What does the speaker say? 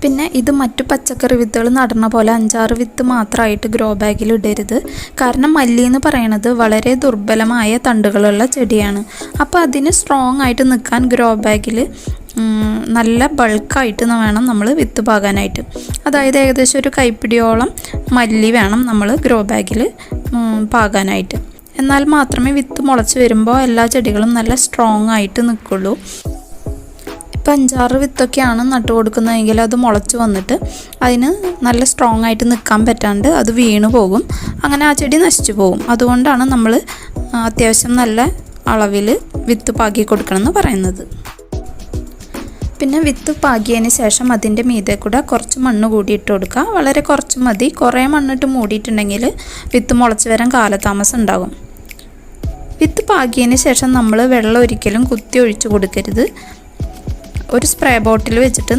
പിന്നെ ഇത് മറ്റു പച്ചക്കറി വിത്തുകൾ നടുന്ന പോലെ 5-6 വിത്ത് മാത്രമായിട്ട് ഗ്രോ ബാഗിൽ ഇടരുത്. കാരണം മല്ലി എന്ന് പറയുന്നത് വളരെ ദുർബലമായ തണ്ടുകളുള്ള ചെടിയാണ്. അപ്പോൾ അതിന് സ്ട്രോങ് ആയിട്ട് നിൽക്കാൻ ഗ്രോ ബാഗിൽ നല്ല ബൾക്കായിട്ട് വേണം നമ്മൾ വിത്ത് പാകാനായിട്ട്. അതായത് ഏകദേശം ഒരു കൈപ്പിടിയോളം മല്ലി വേണം നമ്മൾ ഗ്രോ ബാഗിൽ പാകാനായിട്ട്. എന്നാൽ മാത്രമേ വിത്ത് മുളച്ച് വരുമ്പോൾ എല്ലാ ചെടികളും നല്ല സ്ട്രോങ് ആയിട്ട് നിൽക്കുള്ളൂ. ഇപ്പോൾ 5-6 വിത്തൊക്കെയാണ് നട്ടു കൊടുക്കുന്നതെങ്കിൽ അത് മുളച്ച് വന്നിട്ട് അതിന് നല്ല സ്ട്രോങ് ആയിട്ട് നിൽക്കാൻ പറ്റാണ്ട് അത് വീണു പോകും. അങ്ങനെ ആ ചെടി നശിച്ചു പോകും. അതുകൊണ്ടാണ് നമ്മൾ അത്യാവശ്യം നല്ല അളവിൽ വിത്ത് പാകി കൊടുക്കണമെന്ന് പറയുന്നത്. പിന്നെ വിത്ത് പാകിയതിന് ശേഷം അതിൻ്റെ മീതെ കൂടെ കുറച്ച് മണ്ണ് കൂടി ഇട്ട് കൊടുക്കുക. വളരെ കുറച്ച് മതി. കുറേ മണ്ണിട്ട് മൂടിയിട്ടുണ്ടെങ്കിൽ വിത്ത് മുളച്ച് വരാൻ കാലതാമസം ഉണ്ടാകും. വിത്ത് പാകിയതിന് ശേഷം നമ്മൾ വെള്ളം ഒരിക്കലും കുത്തി ഒഴിച്ച് കൊടുക്കരുത്. ഒരു സ്പ്രേ ബോട്ടിൽ വെച്ചിട്ട്